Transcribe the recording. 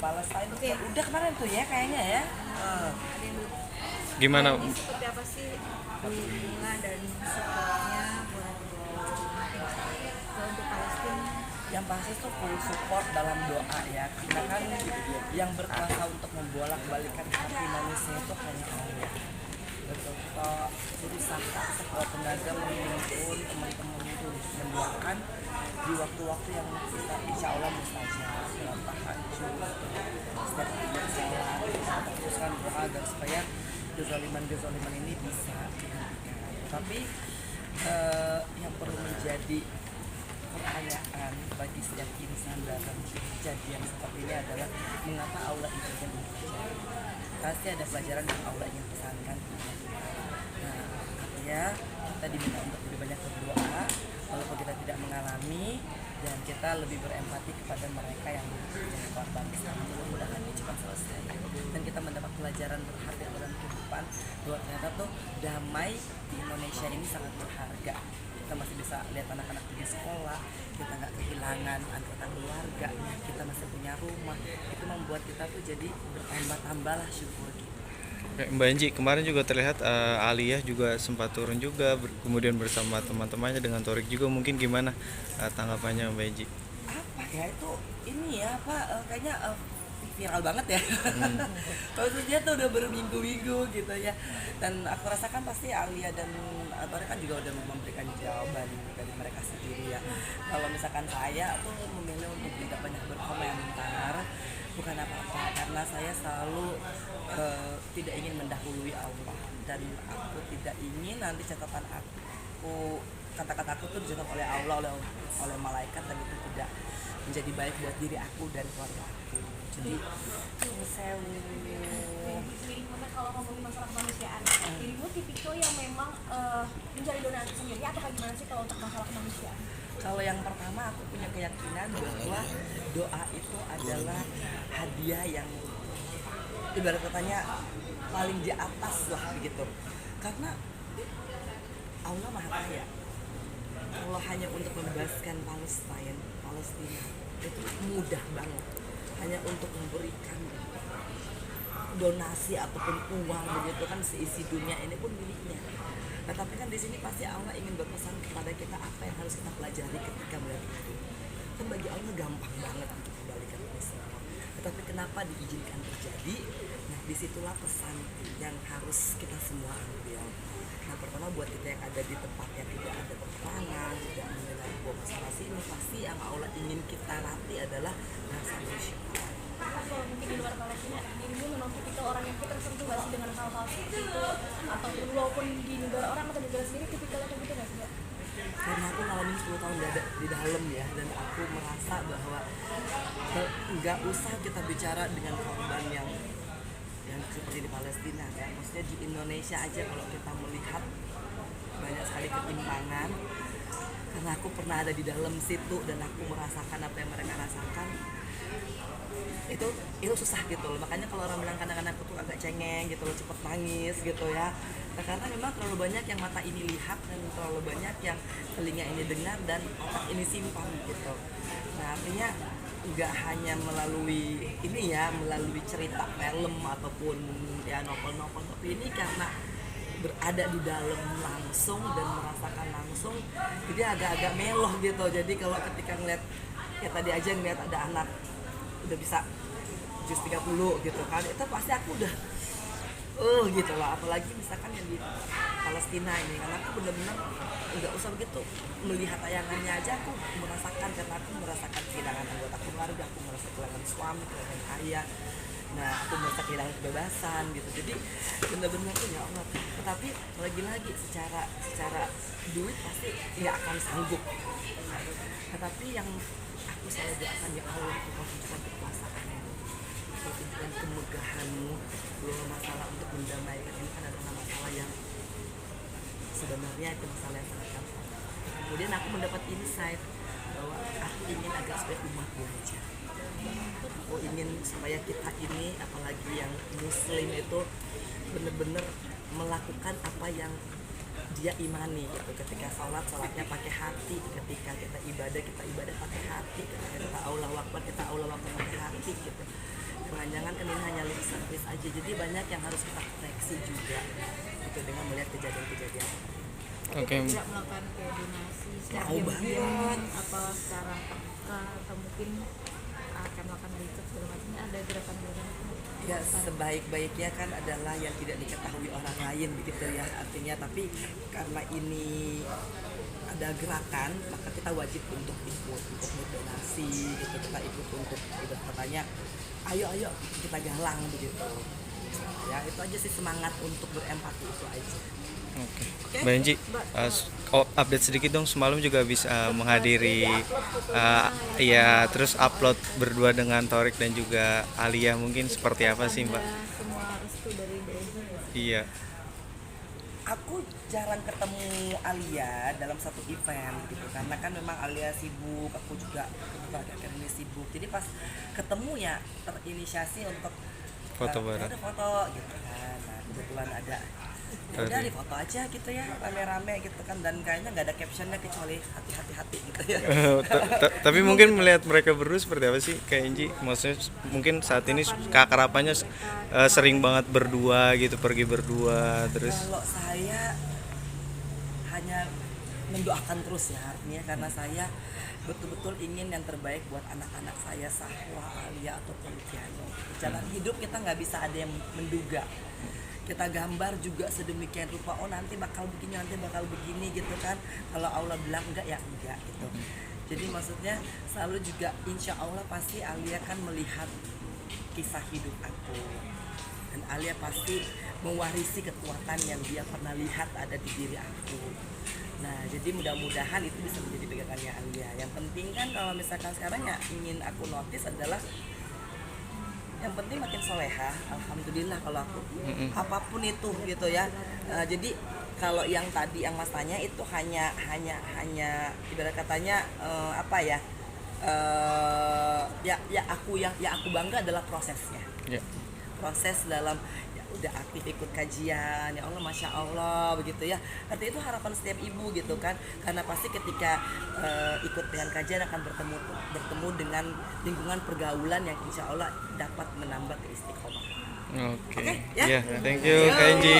Palestina itu udah kemarin tuh ya kayaknya ya. Gimana? Ini seperti apa sih bunga dan supportnya buat untuk Palestina? Yang pasti tuh full support dalam doa ya, karena kan yang berkuasa untuk membolak-balikan hati manusia itu hanya Allah. Betul, kita berusaha sekuat tenaga menghimpun teman-teman itu mendoakan di waktu-waktu yang kita insya Allah mustajab dalam tahajud, setiap berjalan kita teruskan doa agar supaya kezaliman ini bisa dihentikan. Tapi yang perlu menjadi pertanyaan bagi setiap insan dalam kejadian seperti ini adalah mengapa Allah izinkan ini terjadi. Pasti ada pelajaran yang Allah ingin pesankan kepada kita. Nah, artinya kita diminta untuk lebih banyak berdoa walaupun kita tidak mengalami, dan kita lebih berempati kepada mereka yang menjadi korban. Mudah-mudahan ini cepat selesai dan kita mendapat pelajaran berharga dalam kehidupan bahwa ternyata tuh damai di Indonesia ini sangat berharga. Kita masih bisa lihat anak-anak di sekolah, kita nggak kehilangan anggota keluarga, kita masih punya rumah. Itu membuat kita tuh jadi bertambah-tambah lah syukur gitu. Mbak Enji, kemarin juga terlihat Aliyah juga sempat turun juga, kemudian bersama teman-temannya dengan Torik juga. Mungkin gimana tanggapannya Mbak Enji? Apa ya itu ini ya kayaknya viral banget ya. Maksudnya tuh udah berminggu-minggu gitu ya. Dan aku rasakan pasti Alia dan Torik kan juga udah memberikan jawaban dari mereka sendiri ya. Kalau misalkan saya tuh memilih untuk tidak banyak berkomentar, bukan apa-apa, karena saya selalu tidak ingin mendahului Allah, dan aku tidak ingin nanti catatan aku, kata-kata aku tuh dicatat oleh Allah, oleh malaikat, dan itu tidak menjadi baik buat diri aku dan keluarga aku. Jadi Kalau ngomongin masalah kemanusiaan, dirimu tipikal yang memang mencari donasi sendiri atau gimana sih kalau untuk masalah kemanusiaan? Kalau yang pertama, aku punya keyakinan bahwa doa itu adalah hadiah yang ibarat katanya paling di atas lah begitu. Karena Allah Maha Kaya. Kalau hanya untuk membebaskan Palestina itu mudah banget. Hanya untuk memberikan donasi ataupun uang begitu kan, seisi dunia ini pun miliknya. Nah, tapi kan di sini pasti Allah ingin berpesan kepada kita apa yang harus kita pelajari ketika melihat itu. Kan bagi Allah gampang banget untuk kembalikan ini semua. Tetapi kenapa diizinkan terjadi? Nah, disitulah pesan yang harus kita semua ambil. Nah, pertama buat kita yang ada di tempat yang tidak ada peperangan, tidak mendengar bahwa masalah sini, pasti yang Allah ingin kita latih adalah rasa bersyukur. Kalau mungkin di luar Palestina, dirimu memang tipikal orang yang tersentuh gak sih dengan hal-hal seperti itu? Atau walaupun di negara orang atau negara sendiri tipikalnya kayak gitu gak sih? Karena aku ngalamin 10 tahun di dalam ya, dan aku merasa bahwa nggak usah kita bicara dengan korban yang seperti di Palestina ya. Maksudnya di Indonesia aja kalau kita melihat banyak sekali ketimpangan, karena aku pernah ada di dalam situ dan aku merasakan apa yang mereka rasakan. Itu susah gitu loh. Makanya kalau orang bilang kadang-kadang aku tuh agak cengeng gitu loh, cepet nangis gitu ya. Nah, karena memang terlalu banyak yang mata ini lihat dan terlalu banyak yang telinga ini dengar dan otak ini simpan gitu. Nah, artinya nggak hanya melalui ini ya, melalui cerita film ataupun ya novel-novel, tapi ini karena berada di dalam langsung dan merasakan langsung, jadi agak-agak meloh gitu. Jadi kalau ketika ngeliat ya tadi aja ngeliat ada anak udah bisa jus 30 gitu kan, itu pasti aku udah gitu lah. Apalagi misalkan yang di Palestina ini, karena aku bener-bener nggak usah begitu melihat tayangannya aja aku merasakan, karena aku merasakan kehilangan anggota keluarga, aku merasa kehilangan suami, kehilangan ayah. Nah, aku merasa kehilangan kebebasan gitu. Jadi bener-bener tuh ya Allah. Tetapi lagi-lagi secara duit pasti nggak akan sanggup. Tetapi yang aku selalu doakan, ya Allah, Kau tunjukkan kekuasaanmu, Kau tunjukkan kemegahanmu, bahwa masalah untuk mendamaikan ini kan adalah masalah yang sebenarnya itu masalah yang sangat gampang. Kemudian aku mendapat insight bahwa aku ingin agar supaya umat belajar. Aku ingin supaya kita ini, apalagi yang muslim itu, benar-benar melakukan apa yang dia imani gitu. Ketika sholatnya pakai hati, ketika kita ibadah pakai hati, ketika kita Allahu Akbar pakai hati gitu. Jangan kan ini hanya lip service aja, jadi banyak yang harus kita koreksi juga gitu dengan melihat kejadian-kejadian. Oke. Tidak melakukan kayak donasi secara Mau diam-diam banget. atau secara terbuka atau mungkin akan melakukan research segala macamnya, ada gerakan-gerakan Ya sebaik-baiknya kan adalah yang tidak diketahui orang lain begitu ya, artinya tapi karena ini ada gerakan maka kita wajib untuk ikut untuk berdonasi gitu, kita ikut untuk udah katanya ayo kita galang begitu ya, itu aja sih semangat untuk berempati itu aja. Oke. Mbak Enji, update sedikit dong, semalam juga bisa menghadiri ya terus upload berdua dengan Torik dan juga Alia, mungkin seperti apa sih Mbak? ada semua restu dari BSD ya? Iya. Aku jarang ketemu Alia dalam satu event gitu karena kan memang Alia sibuk, aku juga akhir ini sibuk, jadi pas ketemu ya terinisiasi untuk Foto bareng. ada foto gitu kan, nah kebetulan ada ya udah di foto aja gitu ya rame-rame gitu kan, dan kayaknya nggak ada captionnya kecuali hati-hati gitu ya. Tapi mungkin melihat mereka berdua seperti apa sih Kak Enji? Maksudnya mungkin saat ini keakrabannya sering banget berdua gitu, pergi berdua terus. Kalau saya hanya mendoakan terus ya, artinya karena saya betul-betul ingin yang terbaik buat anak-anak saya, Sahwa, Alia ataupun Tiano. Jalan hidup kita nggak bisa ada yang menduga, kita gambar juga sedemikian rupa, oh nanti bakal begini, nanti bakal begini gitu kan. Kalau Allah bilang enggak ya enggak gitu. Jadi maksudnya selalu juga insya Allah pasti Alia kan melihat kisah hidup aku, dan Alia pasti mewarisi kekuatan yang dia pernah lihat ada di diri aku. Nah jadi mudah-mudahan itu bisa menjadi pegangannya Alia. Yang penting kan kalau misalkan sekarang ya ingin aku notice adalah yang penting makin soleha, alhamdulillah kalau aku apapun itu gitu ya. Jadi kalau yang tadi yang Mas tanya itu hanya ibarat katanya apa ya, ya aku bangga adalah prosesnya, Ya. proses dalam ya udah aktif ikut kajian, ya Allah masya Allah begitu ya. Artinya itu harapan setiap ibu gitu kan, karena pasti ketika ikut dengan kajian akan bertemu dengan lingkungan pergaulan yang insya Allah dapat menambah keistiqomahan. Oke. Oke, ya. Ya, thank you Kak Enji.